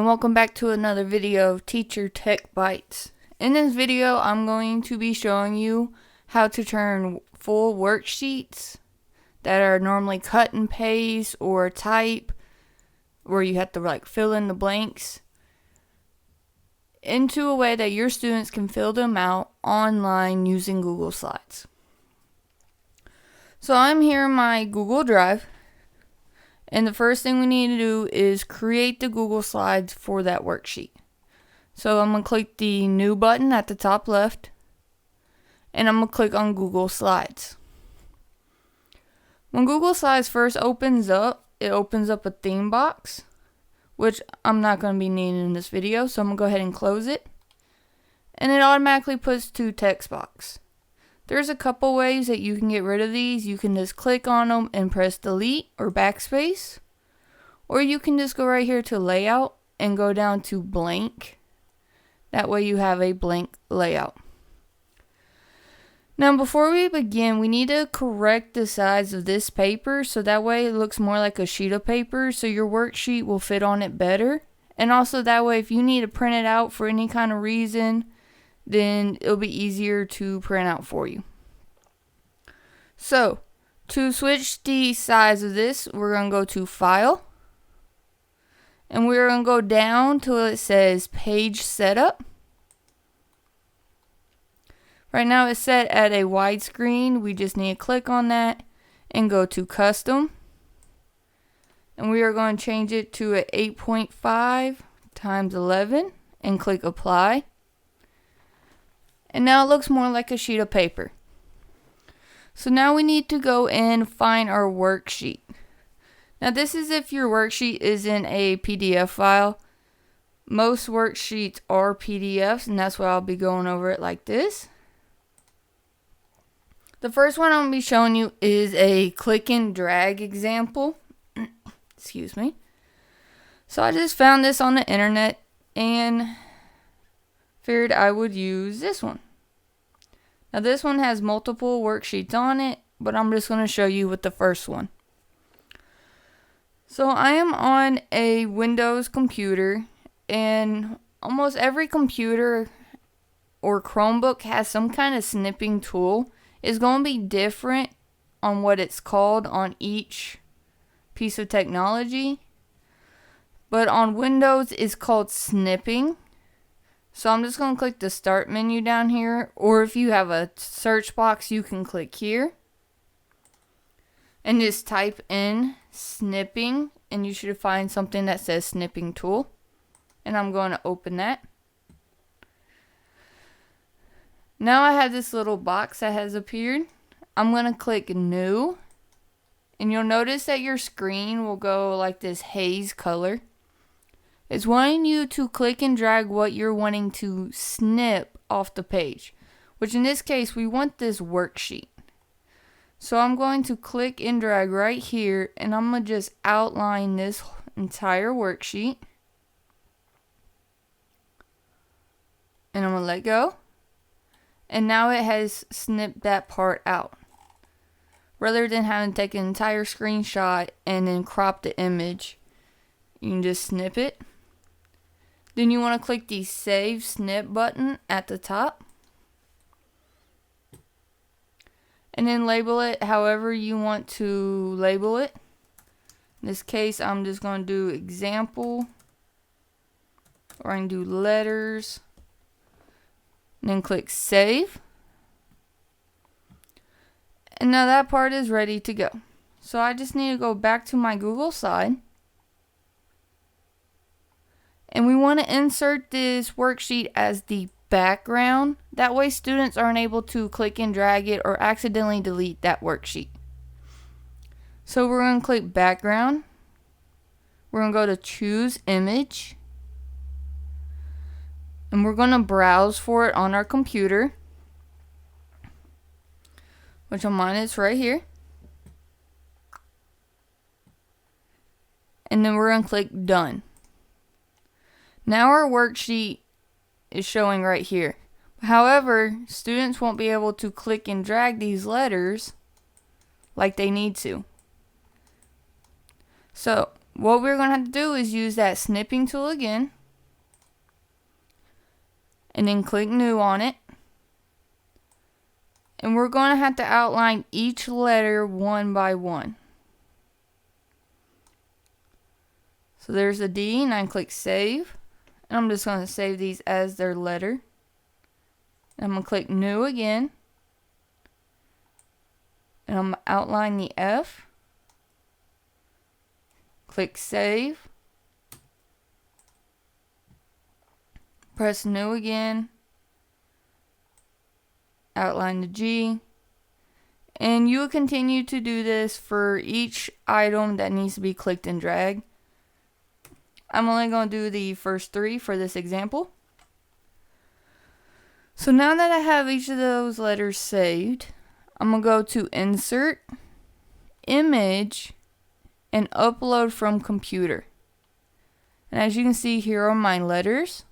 welcome back to another video of Teacher Tech Bytes. In this video, I'm going to be showing you how to turn full worksheets that are normally cut and paste or type, where you have to fill in the blanks, into a way that your students can fill them out online using Google Slides. So I'm here in my Google Drive. And the first thing we need to do is create the Google Slides for that worksheet. So I'm going to click the New button at the top left. And I'm going to click on Google Slides. When Google Slides first opens up, it opens up a theme box, which I'm not going to be needing in this video. So I'm going to go ahead and close it. And it automatically puts to text box. There's a couple ways that you can get rid of these. You can just click on them and press delete or backspace. Or you can just go right here to layout and go down to blank. That way you have a blank layout. Now before we begin, we need to correct the size of this paper so that way it looks more like a sheet of paper so your worksheet will fit on it better. And also that way if you need to print it out for any kind of reason, then it'll be easier to print out for you. So, to switch the size of this, we're going to go to File. And we're going to go down till it says Page Setup. Right now it's set at a widescreen. We just need to click on that and go to Custom. And we are going to change it to a 8.5 times 11 and click Apply. And now it looks more like a sheet of paper. So now we need to go and find our worksheet. Now this is if your worksheet is in a PDF file. Most worksheets are PDFs, and that's why I'll be going over it like this. The first one I'm going to be showing you is a click and drag example. Excuse me. So I just found this on the internet and figured I would use this one. Now this one has multiple worksheets on it, but I'm just going to show you with the first one. So I am on a Windows computer, and almost every computer or Chromebook has some kind of snipping tool. It's going to be different on what it's called on each piece of technology, but on Windows it's called snipping. So I'm just going to click the Start menu down here, or if you have a search box, you can click here and just type in snipping, and you should find something that says snipping tool. And I'm going to open that. Now I have this little box that has appeared. I'm going to click New, and you'll notice that your screen will go like this haze color. It's wanting you to click and drag what you're wanting to snip off the page, which in this case we want this worksheet. So I'm going to click and drag right here, and I'm going to just outline this entire worksheet. And I'm going to let go. And now it has snipped that part out. Rather than having to take an entire screenshot and then crop the image, you can just snip it. Then you want to click the Save Snip button at the top. And then label it however you want to label it. In this case, I'm just going to do example. Or I can do letters. And then click Save. And now that part is ready to go. So I just need to go back to my Google slide. And we want to insert this worksheet as the background. That way students aren't able to click and drag it or accidentally delete that worksheet. So we're going to click background. We're going to go to choose image. And we're going to browse for it on our computer. Which on mine is right here. And then we're going to click done. Now our worksheet is showing right here. However, students won't be able to click and drag these letters like they need to. So what we're going to have to do is use that snipping tool again. and then click New on it. And we're going to have to outline each letter one by one. So there's a D, and I click Save. And I'm just going to save these as their letter. And I'm going to click New again. And I'm going to outline the F. Click Save. Press New again. Outline the G. And you will continue to do this for each item that needs to be clicked and dragged. I'm only going to do the first 3 for this example. So now that I have each of those letters saved, I'm going to go to Insert, Image, and Upload from Computer. And as you can see, here are my letters.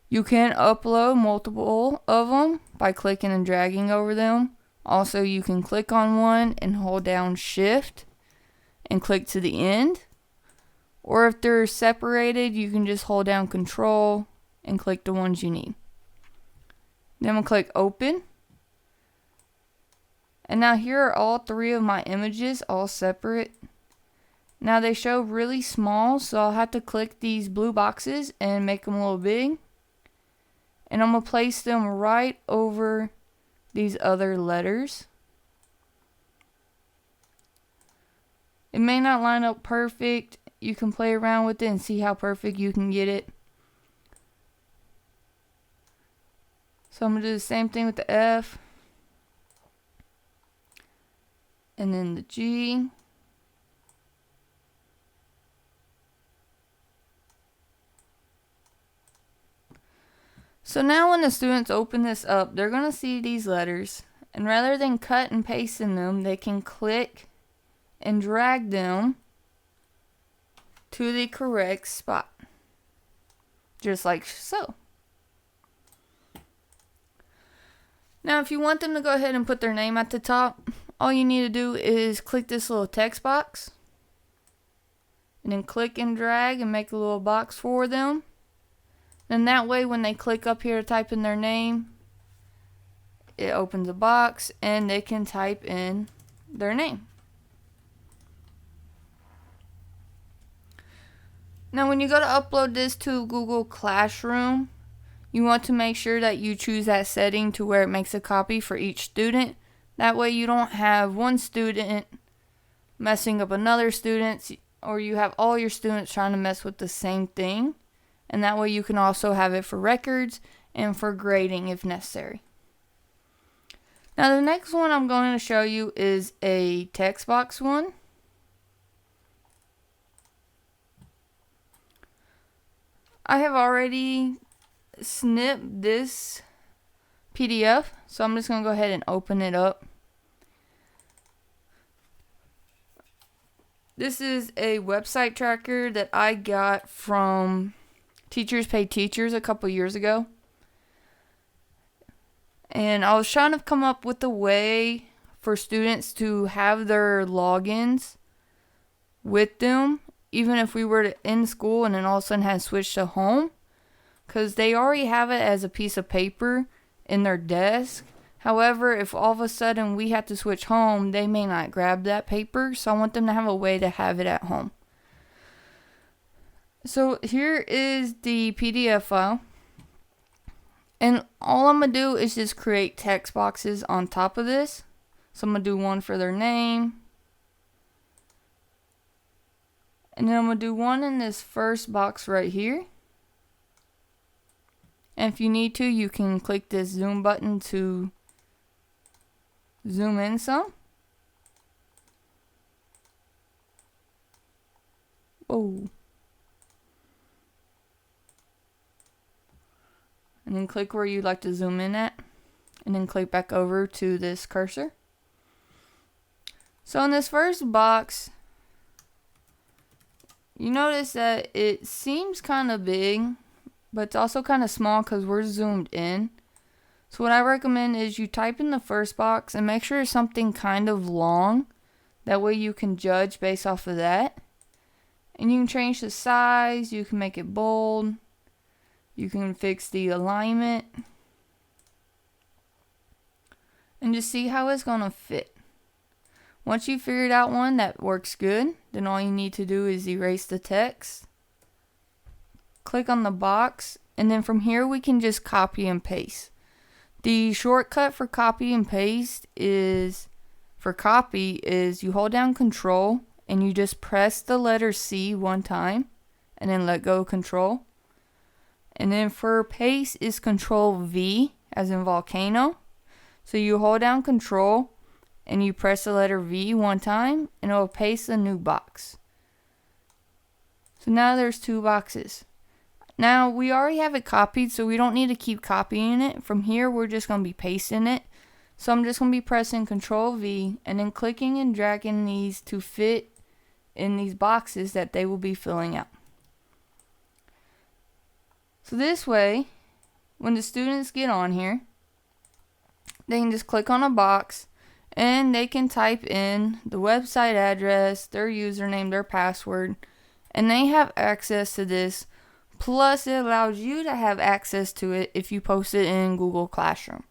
You can upload multiple of them by clicking and dragging over them. Also, you can click on one and hold down Shift and click to the end. Or if they're separated, you can just hold down Control and click the ones you need. Then I'm going to click Open. And now here are all 3 of my images, all separate. Now they show really small, so I'll have to click these blue boxes and make them a little big. And I'm going to place them right over these other letters. It may not line up perfect. You can play around with it and see how perfect you can get it. So I'm going to do the same thing with the F. And then the G. So now when the students open this up, they're going to see these letters. And rather than cut and pasting them, they can click and drag them to the correct spot. Just like so. Now if you want them to go ahead and put their name at the top, all you need to do is click this little text box. And then click and drag and make a little box for them. And that way when they click up here to type in their name, it opens a box and they can type in their name. Now when you go to upload this to Google Classroom, you want to make sure that you choose that setting to where it makes a copy for each student. That way you don't have one student messing up another student, or you have all your students trying to mess with the same thing. And that way you can also have it for records and for grading if necessary. Now the next one I'm going to show you is a text box one. I have already snipped this PDF, so I'm just going to go ahead and open it up. This is a website tracker that I got from Teachers Pay Teachers a couple years ago. And I was trying to come up with a way for students to have their logins with them, even if we were in school and then all of a sudden had switched to home. Because they already have it as a piece of paper in their desk. However, if all of a sudden we have to switch home, they may not grab that paper. So I want them to have a way to have it at home. So here is the PDF file. And all I'm going to do is just create text boxes on top of this. So I'm going to do one for their name. And then I'm going to do one in this first box right here. And if you need to, you can click this zoom button to zoom in some. Whoa. And then click where you'd like to zoom in at. And then click back over to this cursor. So in this first box, you notice that it seems kind of big, but it's also kind of small because we're zoomed in. So what I recommend is you type in the first box and make sure it's something kind of long. That way you can judge based off of that. And you can change the size, you can make it bold. You can fix the alignment and just see how it's gonna fit. Once you figured out one that works good, then all you need to do is erase the text. Click on the box, and then from here we can just copy and paste. The shortcut for copy and paste is, you hold down Control and you just press the letter C one time and then let go of Control. And then for paste is Control V as in volcano. So you hold down Control and you press the letter V one time and it will paste a new box. So now there's 2 boxes. Now we already have it copied, so we don't need to keep copying it. From here we're just going to be pasting it. So I'm just going to be pressing Control V and then clicking and dragging these to fit in these boxes that they will be filling out. So this way, when the students get on here, they can just click on a box and they can type in the website address, their username, their password, and they have access to this. Plus, it allows you to have access to it if you post it in Google Classroom.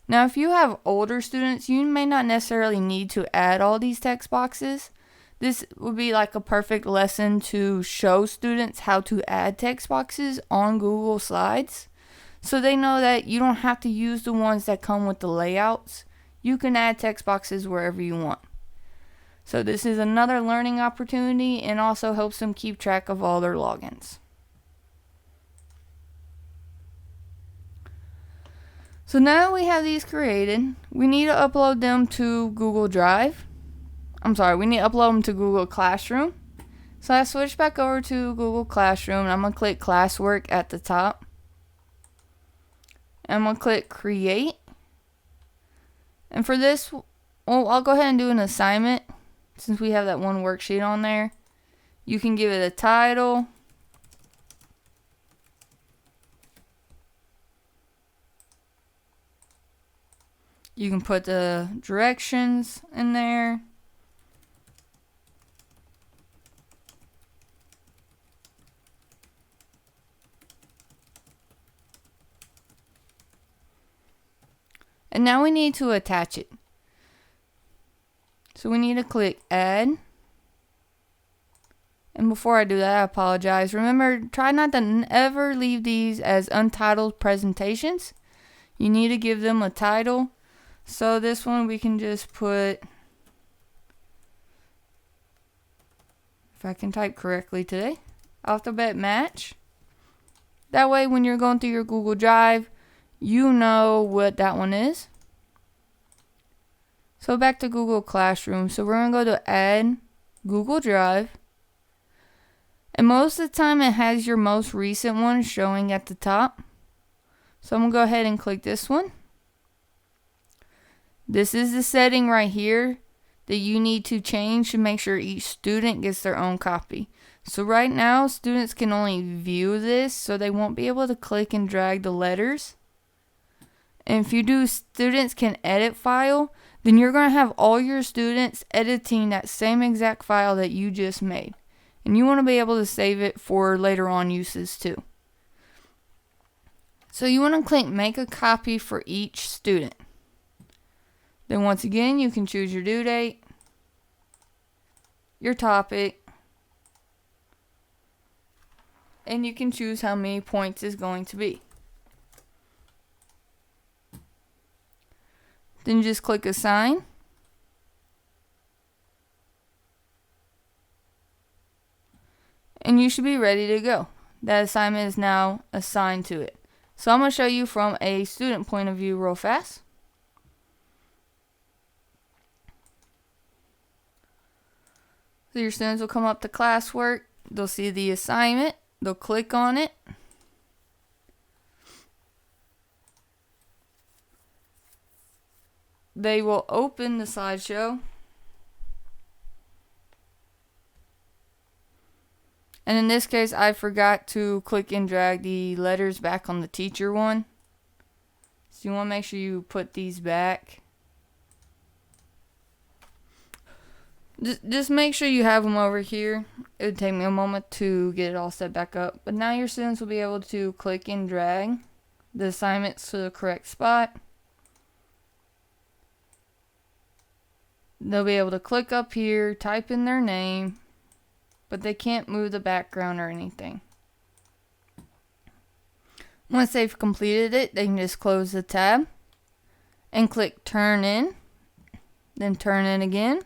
Now, if you have older students, you may not necessarily need to add all these text boxes. This would be like a perfect lesson to show students how to add text boxes on Google Slides, so they know that you don't have to use the ones that come with the layouts. You can add text boxes wherever you want. So this is another learning opportunity and also helps them keep track of all their logins. So now we have these created, we need to upload them to Google Drive. We need to upload them to Google Classroom. So I switch back over to Google Classroom and I'm going to click Classwork at the top. I'm going to click Create. And for this, I'll go ahead and do an assignment since we have that one worksheet on there. You can give it a title. You can put the directions in there. And now we need to attach it. So we need to click Add. And before I do that, I apologize. Remember, try not to ever leave these as untitled presentations. You need to give them a title. So this one we can just put, if I can type correctly today, alphabet match. That way when you're going through your Google Drive, you know what that one is. So back to Google Classroom. So we're going to go to Add Google Drive. And most of the time it has your most recent one showing at the top. So I'm going to go ahead and click this one. This is the setting right here that you need to change to make sure each student gets their own copy. So right now, students can only view this, so they won't be able to click and drag the letters. And if you do students can edit file, then you're going to have all your students editing that same exact file that you just made. And you want to be able to save it for later on uses too. So you want to click make a copy for each student. Then once again, you can choose your due date, your topic, and you can choose how many points is going to be. Then just click assign. And you should be ready to go. That assignment is now assigned to it. So I'm going to show you from a student point of view real fast. So your students will come up to classwork, they'll see the assignment, they'll click on it. They will open the slideshow. And in this case, I forgot to click and drag the letters back on the teacher one. So you want to make sure you put these back. Just make sure you have them over here. It would take me a moment to get it all set back up. But now your students will be able to click and drag the assignments to the correct spot. They'll be able to click up here, type in their name, but they can't move the background or anything. Once they've completed it, they can just close the tab and click Turn In, then Turn In again,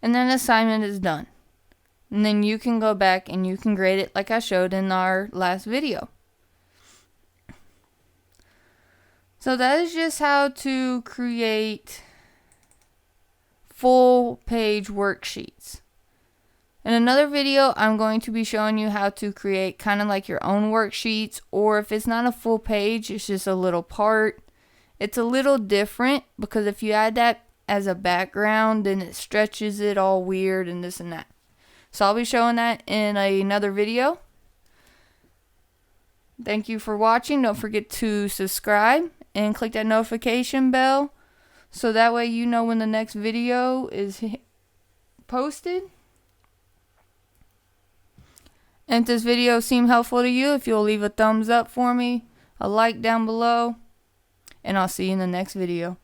and then the assignment is done. And then you can go back and you can grade it like I showed in our last video. So that is just how to create full page worksheets. In another video, I'm going to be showing you how to create kind of like your own worksheets, or if it's not a full page, it's just a little part. It's a little different because if you add that as a background, then it stretches it all weird and this and that. So I'll be showing that in another video. Thank you for watching. Don't forget to subscribe and click that notification bell so that way you know when the next video is posted. And if this video seemed helpful to you, if you'll leave a thumbs up for me, a like down below, and I'll see you in the next video.